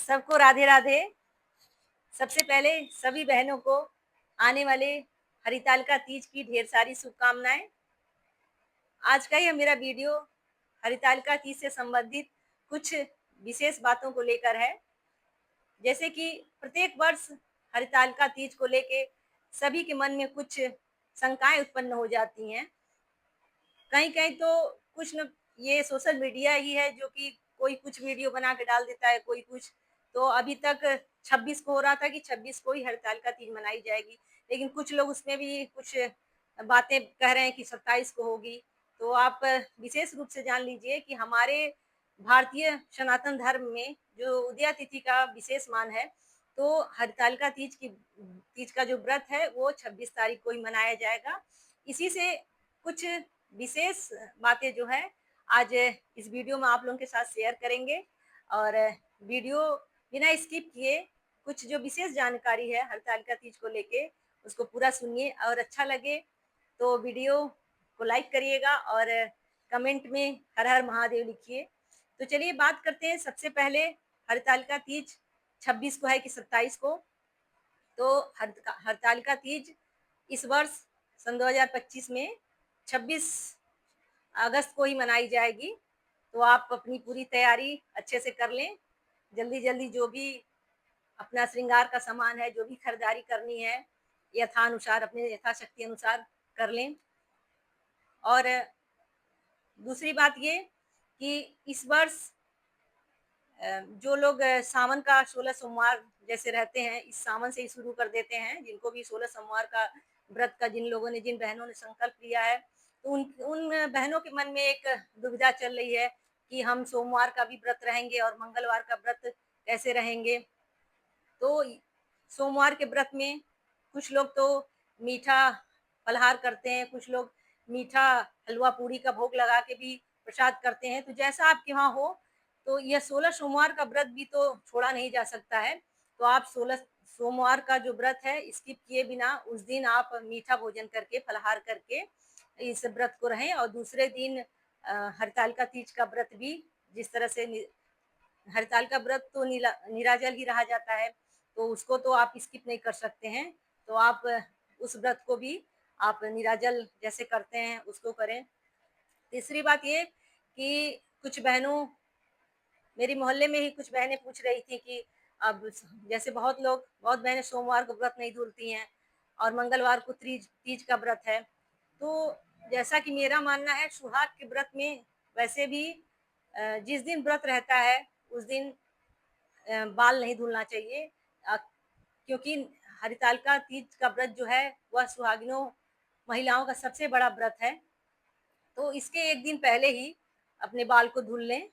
सबको राधे राधे। सबसे पहले सभी बहनों को आने वाले हरितालिका तीज की ढेर सारी शुभकामनाएं। आज का यह मेरा वीडियो हरितालिका तीज से संबंधित कुछ विशेष बातों को लेकर है। जैसे कि प्रत्येक वर्ष हरितालिका तीज को लेके सभी के मन में कुछ शंकाएं उत्पन्न हो जाती हैं। कहीं कहीं तो कुछ न, ये सोशल मीडिया ही है जो कि कोई कुछ वीडियो बना के डाल देता है, कोई कुछ। तो अभी तक 26 को हो रहा था कि 26 को ही हड़ताल तीज मनाई जाएगी, लेकिन कुछ लोग उसमें भी कुछ बातें कह रहे हैं कि 27 को होगी। तो आप विशेष रूप से जान लीजिए कि हमारे भारतीय सनातन धर्म में जो उदया तिथि का विशेष मान है, तो हरतालिका तीज का जो व्रत है वो 26 तारीख को ही मनाया जाएगा। इसी से कुछ विशेष बातें जो है आज इस वीडियो में आप लोगों के साथ शेयर करेंगे। और वीडियो बिना स्किप किए कुछ जो विशेष जानकारी है हरतालिका तीज को लेके उसको पूरा सुनिए, और अच्छा लगे तो वीडियो को लाइक करिएगा और कमेंट में हर हर महादेव लिखिए। तो चलिए बात करते हैं। सबसे पहले हरतालिका तीज 26 को है कि 27 को। तो हरतालिका तीज इस वर्ष सन 2025 में 26 अगस्त को ही मनाई जाएगी। तो आप अपनी पूरी तैयारी अच्छे से कर लें। जल्दी जल्दी जो भी अपना श्रृंगार का सामान है, जो भी खरीदारी करनी है, यथानुसार अपने यथाशक्ति अनुसार कर लें। और दूसरी बात ये कि इस वर्ष जो लोग सावन का 16 सोमवार जैसे रहते हैं, इस सावन से ही शुरू कर देते हैं। जिनको भी 16 सोमवार का व्रत का जिन बहनों ने संकल्प लिया है, तो उन बहनों के मन में एक दुविधा चल रही है कि हम सोमवार का भी व्रत रहेंगे और मंगलवार का व्रत कैसे रहेंगे। तो सोमवार के व्रत में कुछ लोग तो मीठा फलहार करते हैं, कुछ लोग मीठा हलवा पूरी का भोग लगा के भी प्रसाद करते हैं। तो जैसा आपके वहाँ हो, तो यह 16 सोमवार का व्रत भी तो छोड़ा नहीं जा सकता है। तो आप 16 सोमवार का जो व्रत है स्किप किए बिना उस दिन आप मीठा भोजन करके फलहार करके इस व्रत को रहें। और दूसरे दिन हरतालिका तीज का व्रत भी जिस तरह से हरतालिका व्रत तो निराजल ही रहा जाता है, तो उसको तो आप स्किप नहीं कर सकते हैं। तो आप उस व्रत को भी आप निराजल जैसे करते हैं उसको करें। तीसरी बात ये कि कुछ बहनों, मेरी मोहल्ले में ही कुछ बहनें पूछ रही थी कि अब जैसे बहुत बहनें सोमवार को व्रत नहीं धुलती हैं और मंगलवार को तीज का व्रत है। तो जैसा कि मेरा मानना है, सुहाग के व्रत में वैसे भी जिस दिन व्रत रहता है उस दिन बाल नहीं धुलना चाहिए, क्योंकि हरितालिका तीज का व्रत जो है वह सुहागिनों महिलाओं का सबसे बड़ा व्रत है। तो इसके एक दिन पहले ही अपने बाल को धुल लें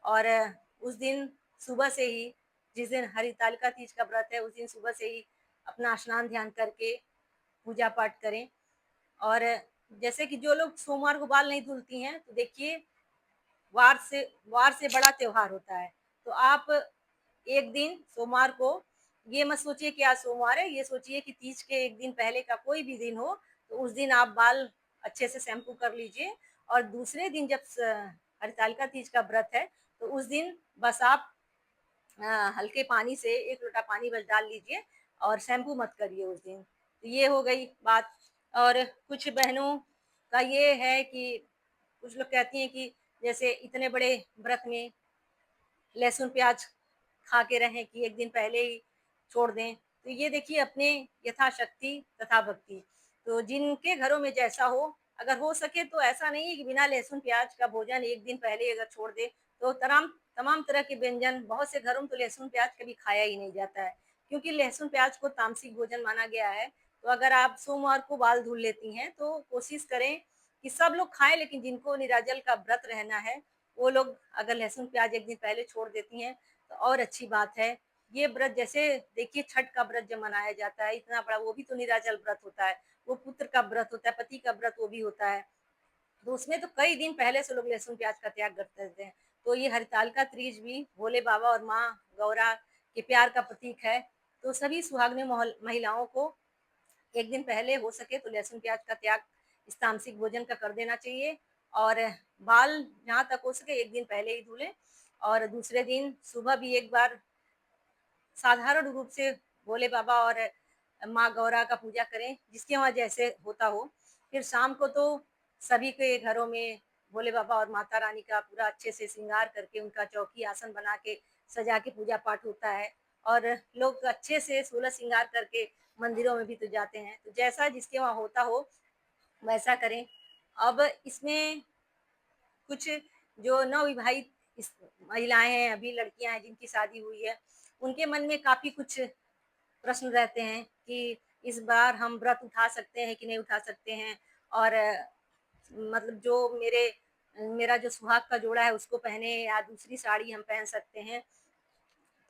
और उस दिन सुबह से ही, जिस दिन हरितालिका तीज का व्रत है उस दिन सुबह से ही अपना स्नान ध्यान करके पूजा पाठ करें। और जैसे कि जो लोग सोमवार को बाल नहीं धुलती हैं, तो देखिए वार से बड़ा त्योहार होता है। तो आप एक दिन सोमवार को ये मत सोचिए कि आज सोमवार है, ये सोचिए कि तीज के एक दिन पहले का कोई भी दिन हो, तो उस दिन आप बाल अच्छे से शैम्पू कर लीजिए। और दूसरे दिन जब हरितालिका तीज का व्रत है, तो उस दिन बस आप हल्के पानी से 1 लोटा पानी बस डाल लीजिए और शैम्पू मत करिए उस दिन। तो ये हो गई बात। और कुछ बहनों का ये है कि कुछ लोग कहती हैं कि जैसे इतने बड़े व्रत में लहसुन प्याज खा के रहें कि एक दिन पहले ही छोड़ दें। तो ये देखिए अपने यथाशक्ति तथा भक्ति, तो जिनके घरों में जैसा हो, अगर हो सके तो ऐसा नहीं है कि बिना लहसुन प्याज का भोजन एक दिन पहले अगर छोड़ दे, तो तमाम तमाम तरह के व्यंजन, बहुत से घरों में तो लहसुन प्याज कभी खाया ही नहीं जाता है, क्योंकि लहसुन प्याज को तामसिक भोजन माना गया है। तो अगर आप सोमवार को बाल धुल लेती हैं तो कोशिश करें कि सब लोग खाएं, लेकिन जिनको निराजल का व्रत रहना है वो लोग अगर लहसुन प्याज एक दिन पहले छोड़ देती हैं तो और अच्छी बात है। ये व्रत जैसे देखिए छठ का व्रत जब मनाया जाता है इतना बड़ा, वो भी तो निराजल व्रत होता है, वो पुत्र का व्रत होता है, पति का व्रत वो भी होता है। तो उसमें तो कई दिन पहले से लोग लहसुन प्याज का त्याग करते रहते हैं। तो ये हरितालिका तीज भी भोले बाबा और माँ गौरा के प्यार का प्रतीक है। तो सभी सुहागिन महिलाओं को एक दिन पहले हो सके तो लहसुन प्याज का त्याग इस तामसिक भोजन का कर देना चाहिए। और बाल जहाँ तक हो सके एक दिन पहले ही धुलें और दूसरे दिन सुबह भी एक बार साधारण रूप से भोले बाबा और माँ गौरा का पूजा करें, जिसके वहाँ जैसे होता हो। फिर शाम को तो सभी के घरों में भोले बाबा और माता रानी का पूरा अच्छे से श्रृंगार करके उनका चौकी आसन बना के सजा के पूजा पाठ होता है और लोग अच्छे से 16 श्रृंगार करके मंदिरों में भी तो जाते हैं। तो जैसा जिसके वहाँ होता हो वैसा करें। अब इसमें कुछ जो नवविवाहित इस महिलाएं हैं, अभी लड़कियां हैं जिनकी शादी हुई है, उनके मन में काफी कुछ प्रश्न रहते हैं कि इस बार हम व्रत उठा सकते हैं कि नहीं उठा सकते हैं और मतलब जो मेरा जो सुहाग का जोड़ा है उसको पहने या दूसरी साड़ी हम पहन सकते हैं।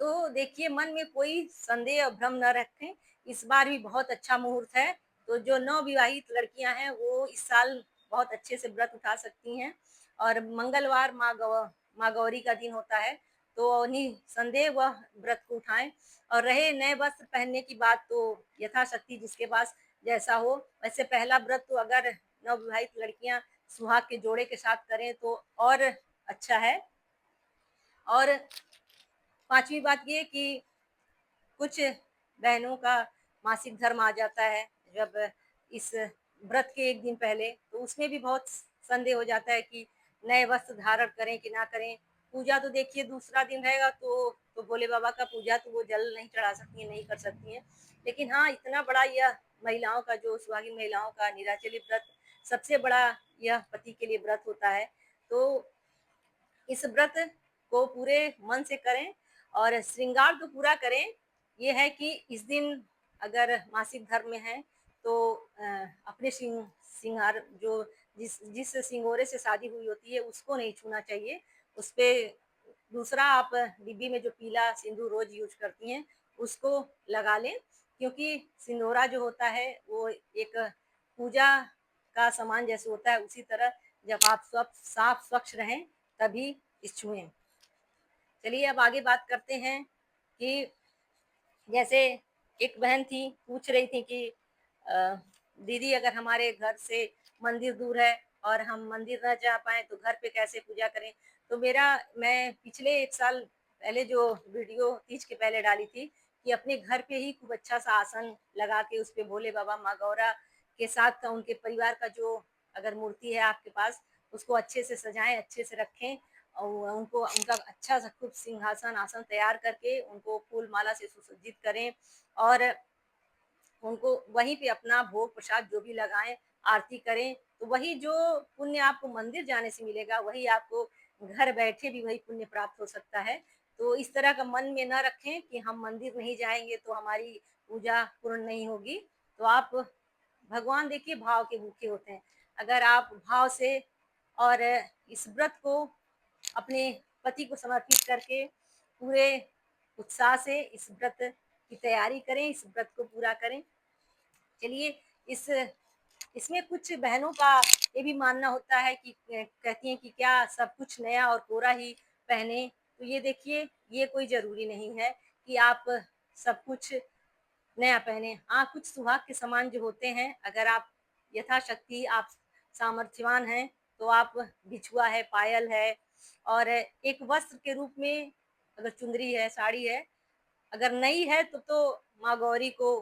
तो देखिए मन में कोई संदेह और भ्रम न रखें, इस बार भी बहुत अच्छा मुहूर्त है। तो जो नवविवाहित लड़कियां हैं वो इस साल बहुत अच्छे से व्रत उठा सकती हैं और मंगलवार माँ गौरी का दिन होता है, तो निसंदेह वह व्रत को उठाएं। और रहे नए वस्त्र पहनने की बात, तो यथाशक्ति जिसके पास जैसा हो। वैसे पहला व्रत तो अगर नवविवाहित लड़कियां सुहाग के जोड़े के साथ करें तो और अच्छा है। और पांचवी बात ये कि कुछ बहनों का मासिक धर्म आ जाता है जब इस व्रत के एक दिन पहले, तो उसमें भी बहुत संदेह हो जाता है कि नए वस्त्र धारण करें कि ना करें। पूजा तो देखिए दूसरा दिन रहेगा तो भोले बाबा का पूजा तो वो जल नहीं चढ़ा सकती हैं, नहीं कर सकती हैं। लेकिन हाँ, इतना बड़ा यह महिलाओं का जो सुहागिन महिलाओं का निराचली व्रत सबसे बड़ा यह पति के लिए व्रत होता है। तो इस व्रत को पूरे मन से करें और श्रृंगार तो पूरा करें। ये है कि इस दिन अगर मासिक धर्म में है तो अपने श्रृंगार जो जिस जिस सिंगोरे से शादी हुई होती है उसको नहीं छूना चाहिए। उस पे दूसरा आप डिब्बी में जो पीला सिंदूर रोज यूज करती हैं उसको लगा लें, क्योंकि सिंदूरा जो होता है वो एक पूजा का सामान जैसे होता है, उसी तरह जब आप सब साफ स्वच्छ रहें तभी छुएं। चलिए अब आगे बात करते हैं कि जैसे एक बहन थी पूछ रही थी कि दीदी अगर हमारे घर से मंदिर दूर है और हम मंदिर न जा पाए तो घर पे कैसे पूजा करें। तो मैं पिछले एक साल पहले जो वीडियो तीज के पहले डाली थी कि अपने घर पे ही खूब अच्छा सा आसन लगा के उस पे भोले बाबा माँ गौरा के साथ का उनके परिवार का जो अगर मूर्ति है आपके पास उसको अच्छे से सजाएं, अच्छे से रखें और उनको उनका अच्छा सा खूब सिंहासन आसन तैयार करके उनको फूल माला से सुसज्जित करें और उनको वहीं पे अपना भोग प्रसाद जो भी लगाएं, आरती करें। तो वही जो पुण्य आपको मंदिर जाने से मिलेगा वही आपको घर बैठे भी वही पुण्य प्राप्त हो सकता है। तो इस तरह का मन में न रखें कि हम मंदिर नहीं जाएंगे तो हमारी पूजा पूर्ण नहीं होगी। तो आप भगवान देखिए भाव के भूखे होते हैं। अगर आप भाव से और इस व्रत को अपने पति को समर्पित करके पूरे उत्साह से इस व्रत की तैयारी करें, इस व्रत को पूरा करें। चलिए इस इसमें कुछ बहनों का ये भी मानना होता है कि कहती हैं कि क्या सब कुछ नया और कोरा ही पहने। तो ये देखिए ये कोई जरूरी नहीं है कि आप सब कुछ नया पहने। हाँ, कुछ सुहाग के सामान जो होते हैं अगर आप यथाशक्ति आप सामर्थ्यवान हैं तो आप बिछुआ है, पायल है और एक वस्त्र के रूप में अगर चुंदरी है, साड़ी है, अगर नई है तो माँ गौरी को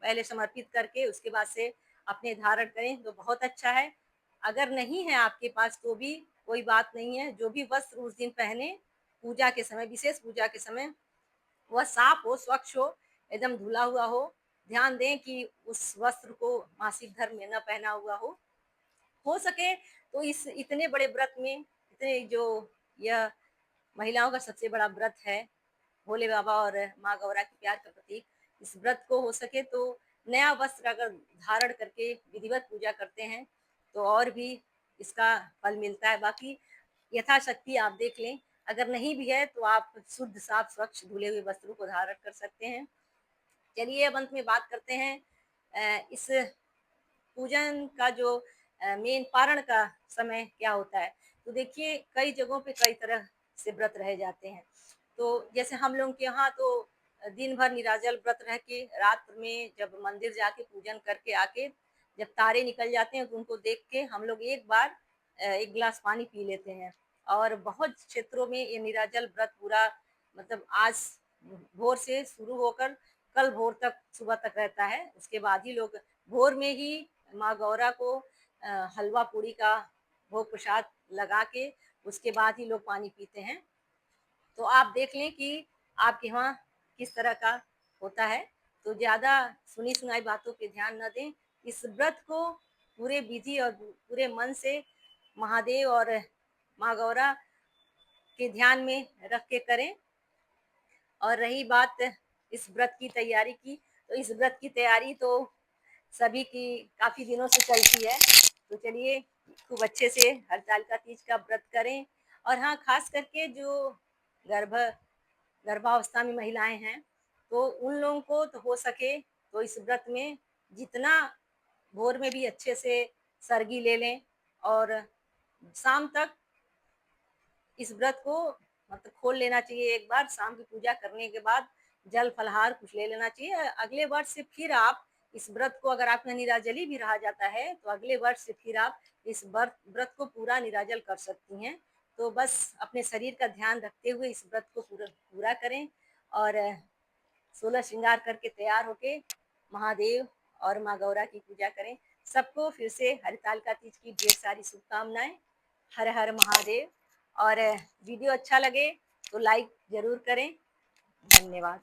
पहले समर्पित करके उसके बाद से अपने धारण करें तो बहुत अच्छा है। अगर नहीं है आपके पास तो भी कोई बात नहीं है, जो भी वस्त्र उस दिन पहने पूजा के समय, विशेष पूजा के समय वह साफ हो, स्वच्छ हो, एकदम धुला हुआ हो। ध्यान दें कि उस वस्त्र को मासिक धर्म में न पहना हुआ हो सके तो इस इतने बड़े व्रत में इतने जो यह महिलाओं का सबसे बड़ा व्रत है भोले बाबा और माँ गौरा के प्यार का प्रतीक, इस व्रत को हो सके तो नया वस्त्र अगर धारण करके विधिवत पूजा करते हैं तो और भी इसका फल मिलता है। बाकी यथाशक्ति आप देख लें, अगर नहीं भी है तो आप शुद्ध साफ स्वच्छ धुले हुए वस्त्रों को धारण कर सकते हैं। चलिए अब अंत में बात करते हैं इस पूजन का जो मेन पारण का समय क्या होता है। तो देखिए कई जगहों पे कई तरह से व्रत रहे जाते हैं। तो जैसे हम लोग के यहाँ तो दिन भर निराजल व्रत रह के रात में जब मंदिर जाके पूजन करके आके जब तारे निकल जाते हैं तो उनको देख के हम लोग एक बार एक गिलास पानी पी लेते हैं। और बहुत क्षेत्रों में ये निराजल व्रत पूरा मतलब आज भोर से शुरू होकर कल भोर तक, सुबह तक रहता है। उसके बाद ही लोग भोर में ही माँ गौरा को हलवा पूड़ी का भोग प्रसाद लगा के उसके बाद ही लोग पानी पीते हैं। तो आप देख लें कि आपके यहाँ किस तरह का होता है। तो ज़्यादा सुनी सुनाई बातों पे ध्यान न दें। इस व्रत को पूरे विधि और पूरे मन से महादेव और माँ गौरा के ध्यान में रख के करें। और रही बात इस व्रत की तैयारी की, तो इस व्रत की तैयारी तो सभी की काफ़ी दिनों से चलती है। तो चलिए खूब अच्छे से हरतालिका तीज का व्रत करें। और हाँ, खास करके जो गर्भ गर्भावस्था में महिलाएं हैं, तो उन लोगों को तो हो सके तो इस व्रत में जितना भोर में भी अच्छे से सरगी ले लें और शाम तक इस व्रत को मतलब खोल लेना चाहिए। एक बार शाम की पूजा करने के बाद जल फलहार कुछ ले लेना चाहिए। अगले वर्ष से फिर आप इस व्रत को, अगर आपका निराजली भी रहा जाता है, तो अगले वर्ष से फिर आप इस व्रत को पूरा निराजल कर सकती हैं। तो बस अपने शरीर का ध्यान रखते हुए इस व्रत को पूरा पूरा करें और 16 श्रृंगार करके तैयार होके महादेव और माँ गौरा की पूजा करें। सबको फिर से हरितालिका तीज की ढेर सारी शुभकामनाएं। हर हर महादेव। और वीडियो अच्छा लगे तो लाइक जरूर करें। धन्यवाद।